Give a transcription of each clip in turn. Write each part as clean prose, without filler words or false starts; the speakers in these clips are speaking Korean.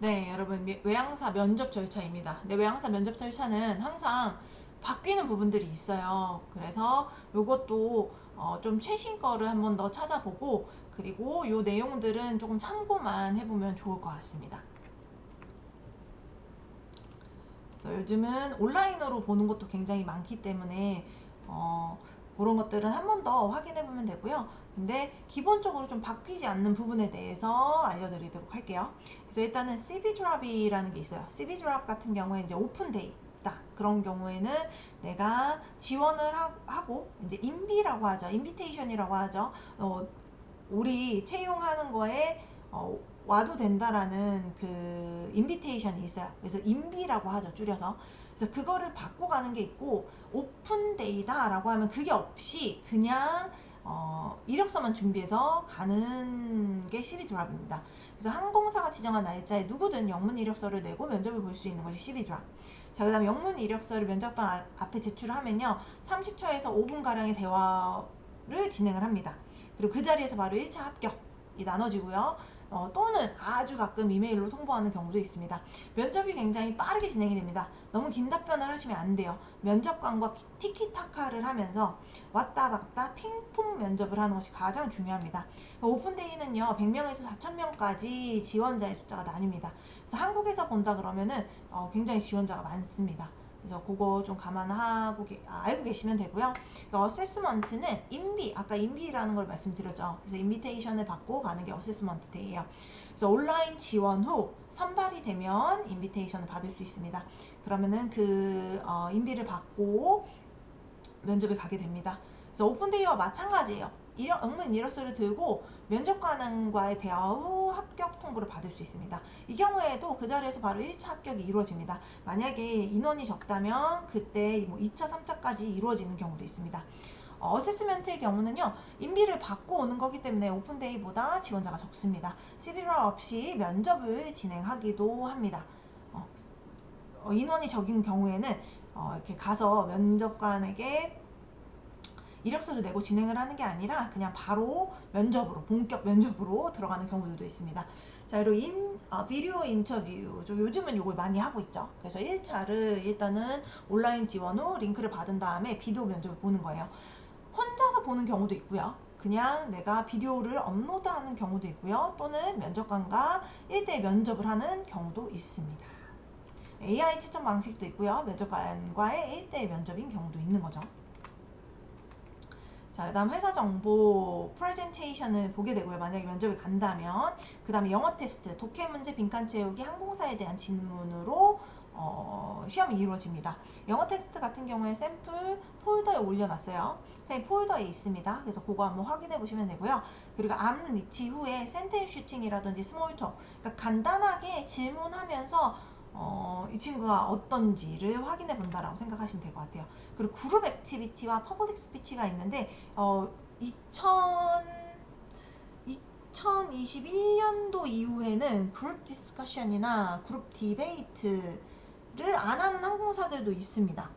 네, 여러분, 외항사 면접 절차입니다. 네, 외항사 면접 절차는 항상 바뀌는 부분들이 있어요. 그래서 요것도 좀 최신 거를 한번 더 찾아보고, 그리고 요 내용들은 조금 참고만 해보면 좋을 것 같습니다. 그래서 요즘은 온라인으로 보는 것도 굉장히 많기 때문에 어, 그런 것들은 한번 더 확인해 보면 되고요. 근데 기본적으로 좀 바뀌지 않는 부분에 대해서 알려드리도록 할게요. 그래서 일단은 CV 드랍이라는 게 있어요. CV 드랍 같은 경우에 이제 오픈돼 있다. 그런 경우에는 내가 지원을 하고 이제 인비라고 하죠. 인비테이션이라고 하죠. 우리 채용하는 거에 와도 된다라는 그 인비테이션이 있어요. 그래서 인비라고 하죠, 줄여서. 그래서 그거를 받고 가는 게 있고, 오픈데이다라고 하면 그게 없이 그냥 이력서만 준비해서 가는 게 CV 드랍입니다. 그래서 항공사가 지정한 날짜에 누구든 영문 이력서를 내고 면접을 볼 수 있는 것이 CV 드랍. 자, 그 다음 영문 이력서를 면접관 앞에 제출을 하면요, 30초에서 5분가량의 대화를 진행을 합니다. 그리고 그 자리에서 바로 1차 합격이 나눠지고요. 또는 아주 가끔 이메일로 통보하는 경우도 있습니다. 면접이 굉장히 빠르게 진행이 됩니다. 너무 긴 답변을 하시면 안 돼요. 면접관과 티키타카를 하면서 왔다 갔다 핑퐁 면접을 하는 것이 가장 중요합니다. 오픈데이는요, 100명에서 4,000명까지 지원자의 숫자가 나뉩니다. 그래서 한국에서 본다 그러면은 굉장히 지원자가 많습니다. 그래서 그거 좀 감안하고 알고 계시면 되고요. 어세스먼트는 인비, 아까 인비라는 걸 말씀드렸죠. 그래서 인비테이션을 받고 가는 게 어세스먼트 데이예요. 그래서 온라인 지원 후 선발이 되면 인비테이션을 받을 수 있습니다. 그러면은 그 인비를 받고 면접에 가게 됩니다. 그래서 오픈데이와 마찬가지예요. 영문 이력서를 들고 면접관과의 대화 후 합격 통보를 받을 수 있습니다. 이 경우에도 그 자리에서 바로 1차 합격이 이루어집니다. 만약에 인원이 적다면 그때 뭐 2차, 3차까지 이루어지는 경우도 있습니다. 어세스멘트의 경우는요, 인비를 받고 오는 거기 때문에 오픈데이보다 지원자가 적습니다. CV가 없이 면접을 진행하기도 합니다. 인원이 적은 경우에는 이렇게 가서 면접관에게 이력서를 내고 진행을 하는 게 아니라 그냥 바로 면접으로, 본격 면접으로 들어가는 경우들도 있습니다. 자, 그리고 비디오 인터뷰. 요즘은 이걸 많이 하고 있죠. 그래서 1차를 일단은 온라인 지원 후 링크를 받은 다음에 비디오 면접을 보는 거예요. 혼자서 보는 경우도 있고요. 그냥 내가 비디오를 업로드하는 경우도 있고요. 또는 면접관과 1대1 면접을 하는 경우도 있습니다. AI 채점 방식도 있고요. 면접관과의 1대1 면접인 경우도 있는 거죠. 자, 그 다음 회사 정보 프레젠테이션을 보게 되고요. 만약에 면접을 간다면. 그 다음에 영어 테스트, 독해 문제, 빈칸 채우기, 항공사에 대한 질문으로 시험이 이루어집니다. 영어 테스트 같은 경우에 샘플 폴더에 올려놨어요. 선생님 폴더에 있습니다. 그래서 그거 한번 확인해 보시면 되고요. 그리고 암 리치 후에 센텐스 슈팅이라든지 스몰 톡, 그러니까 간단하게 질문하면서 이 친구가 어떤지를 확인해 본다라고 생각하시면 될 것 같아요. 그리고 그룹 액티비티와 퍼블릭 스피치가 있는데 2021년도 이후에는 그룹 디스커션이나 그룹 디베이트를 안 하는 항공사들도 있습니다.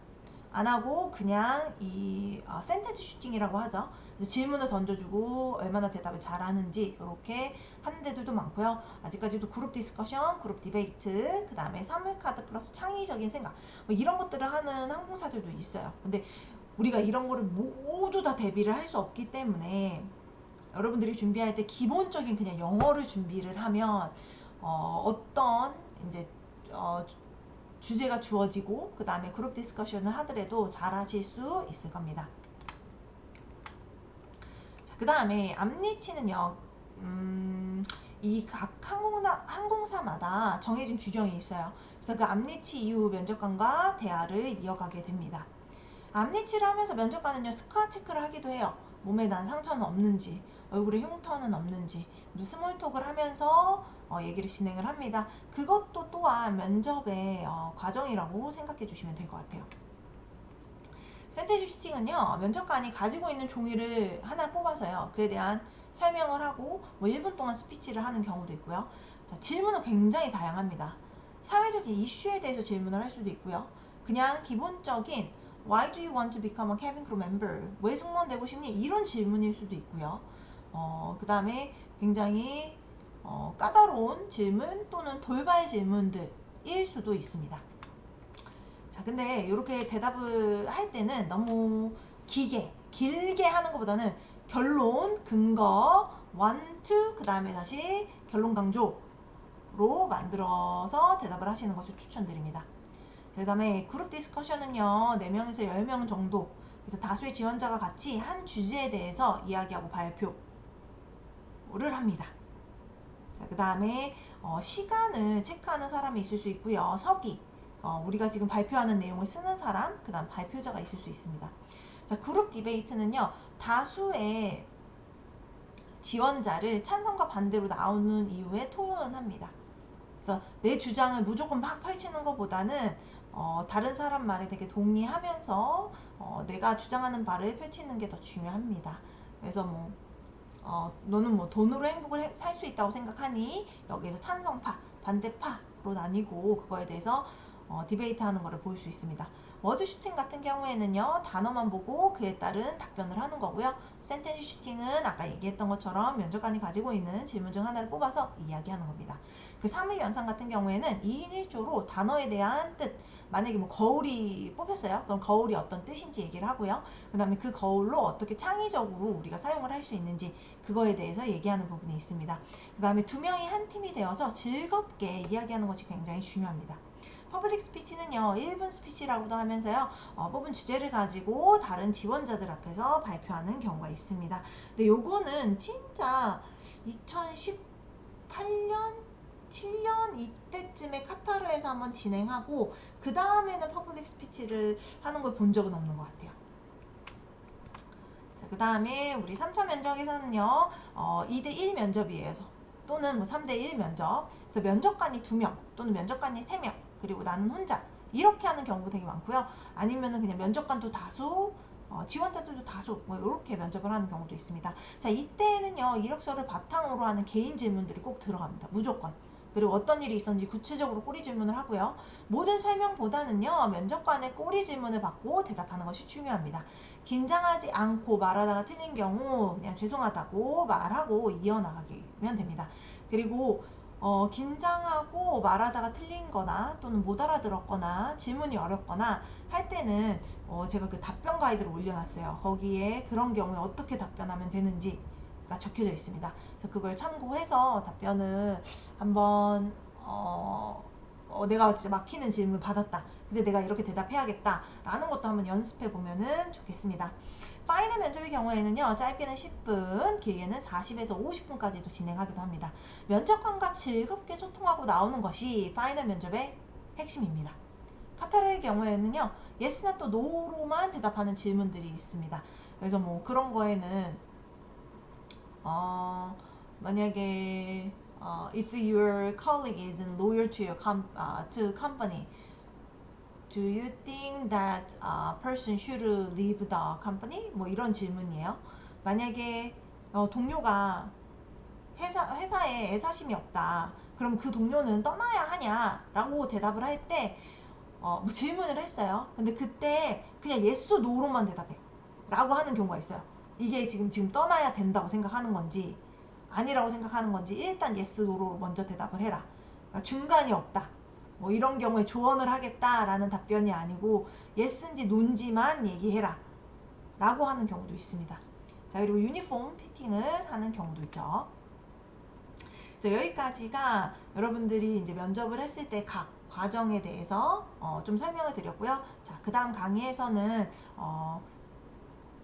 안 하고 그냥 이 센텐스 슈팅이라고 하죠. 그래서 질문을 던져주고 얼마나 대답을 잘하는지 이렇게 하는 데들도 많고요. 아직까지도 그룹 디스커션, 그룹 디베이트, 그 다음에 선물카드 플러스 창의적인 생각 뭐 이런 것들을 하는 항공사들도 있어요. 근데 우리가 이런 거를 모두 다 대비를 할 수 없기 때문에 여러분들이 준비할 때 기본적인 그냥 영어를 준비를 하면 어떤 이제 어, 주제가 주어지고 그 다음에 그룹 디스커션을 하더라도 잘 하실 수 있을 겁니다. 자, 그 다음에 앞니치는요. 이 각 항공사마다 정해진 규정이 있어요. 그래서 그 앞니치 이후 면접관과 대화를 이어가게 됩니다. 앞니치를 하면서 면접관은요, 스쿼트 체크를 하기도 해요. 몸에 난 상처는 없는지, 얼굴에 흉터는 없는지, 스몰톡을 하면서 얘기를 진행을 합니다. 그것도 또한 면접의 과정이라고 생각해 주시면 될 것 같아요. 센테지 슈팅은요, 면접관이 가지고 있는 종이를 하나 뽑아서요, 그에 대한 설명을 하고 뭐 1분 동안 스피치를 하는 경우도 있고요. 자, 질문은 굉장히 다양합니다. 사회적인 이슈에 대해서 질문을 할 수도 있고요. 그냥 기본적인 Why do you want to become a cabin crew member? 왜 승무원 되고 싶니? 이런 질문일 수도 있고요. 그 다음에 굉장히 까다로운 질문 또는 돌발 질문들일 수도 있습니다. 자, 근데 이렇게 대답을 할 때는 너무 길게 하는 것보다는 결론, 근거, one, two, 그 다음에 다시 결론 강조로 만들어서 대답을 하시는 것을 추천드립니다. 그 다음에 그룹 디스커션은요, 4명에서 10명 정도, 그래서 다수의 지원자가 같이 한 주제에 대해서 이야기하고 발표를 합니다. 자, 그 다음에 시간을 체크하는 사람이 있을 수 있고요. 서기, 우리가 지금 발표하는 내용을 쓰는 사람, 그 다음 발표자가 있을 수 있습니다. 자, 그룹 디베이트는요, 다수의 지원자를 찬성과 반대로 나오는 이후에 토론합니다. 그래서 내 주장을 무조건 막 펼치는 것보다는 다른 사람 말에 되게 동의하면서 내가 주장하는 바를 펼치는 게 더 중요합니다. 그래서 너는 돈으로 행복을 살 수 있다고 생각하니 여기에서 찬성파, 반대파로 나뉘고 그거에 대해서 디베이트 하는 거를 볼 수 있습니다. 워드 슈팅 같은 경우에는요, 단어만 보고 그에 따른 답변을 하는 거고요. 센텐스 슈팅은 아까 얘기했던 것처럼 면접관이 가지고 있는 질문 중 하나를 뽑아서 이야기하는 겁니다. 그 3의 연상 같은 경우에는 2인 1조로 단어에 대한 뜻, 만약에 거울이 뽑혔어요. 그럼 거울이 어떤 뜻인지 얘기를 하고요. 그 다음에 그 거울로 어떻게 창의적으로 우리가 사용을 할 수 있는지 그거에 대해서 얘기하는 부분이 있습니다. 그 다음에 2명이 한 팀이 되어서 즐겁게 이야기하는 것이 굉장히 중요합니다. 퍼블릭 스피치는요, 1분 스피치라고도 하면서요, 뽑은 주제를 가지고 다른 지원자들 앞에서 발표하는 경우가 있습니다. 근데 요거는 진짜 2018년 7년 이때쯤에 카타르에서 한번 진행하고 그 다음에는 퍼블릭 스피치를 하는 걸 본 적은 없는 것 같아요. 자, 그 다음에 우리 3차 면접에서는요, 2대1 면접이에요. 또는 3대1 면접. 그래서 면접관이 2명 또는 면접관이 3명 그리고 나는 혼자 이렇게 하는 경우도 되게 많고요. 아니면은 그냥 면접관도 다수, 지원자들도 다수 이렇게 면접을 하는 경우도 있습니다. 자, 이때는요, 이력서를 바탕으로 하는 개인 질문들이 꼭 들어갑니다. 무조건. 그리고 어떤 일이 있었는지 구체적으로 꼬리 질문을 하고요. 모든 설명보다는요, 면접관의 꼬리 질문을 받고 대답하는 것이 중요합니다. 긴장하지 않고 말하다가 틀린 경우 그냥 죄송하다고 말하고 이어나가면 됩니다. 그리고 긴장하고 말하다가 틀린 거나 또는 못 알아들었거나 질문이 어렵거나 할 때는 제가 그 답변 가이드를 올려놨어요. 거기에 그런 경우에 어떻게 답변하면 되는지가 적혀져 있습니다. 그래서 그걸 참고해서 답변을 한번 내가 진짜 막히는 질문을 받았다. 근데 내가 이렇게 대답해야겠다. 라는 것도 한번 연습해 보면은 좋겠습니다. 파이널 면접의 경우에는요, 짧게는 10분, 길게는 40에서 50분까지도 진행하기도 합니다. 면접관과 즐겁게 소통하고 나오는 것이 파이널 면접의 핵심입니다. 카타르의 경우에는요, yes나 또 no로만 대답하는 질문들이 있습니다. 그래서 그런 거에는 만약에 if your colleague isn't loyal to your company, do you think that person should leave the company? 이런 질문이에요. 만약에 동료가 회사에 애사심이 없다. 그럼 그 동료는 떠나야 하냐라고 대답을 할 때 질문을 했어요. 근데 그때 그냥 yes, no로만 대답해. 라고 하는 경우가 있어요. 이게 지금 떠나야 된다고 생각하는 건지 아니라고 생각하는 건지 일단 yes, no로 먼저 대답을 해라. 그러니까 중간이 없다. 이런 경우에 조언을 하겠다라는 답변이 아니고 yes인지 no인지만 얘기해라 라고 하는 경우도 있습니다. 자, 그리고 유니폼 피팅을 하는 경우도 있죠. 자, 여기까지가 여러분들이 이제 면접을 했을 때 각 과정에 대해서 좀 설명을 드렸고요. 자, 그 다음 강의에서는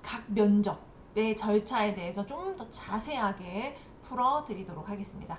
각 면접의 절차에 대해서 좀 더 자세하게 풀어 드리도록 하겠습니다.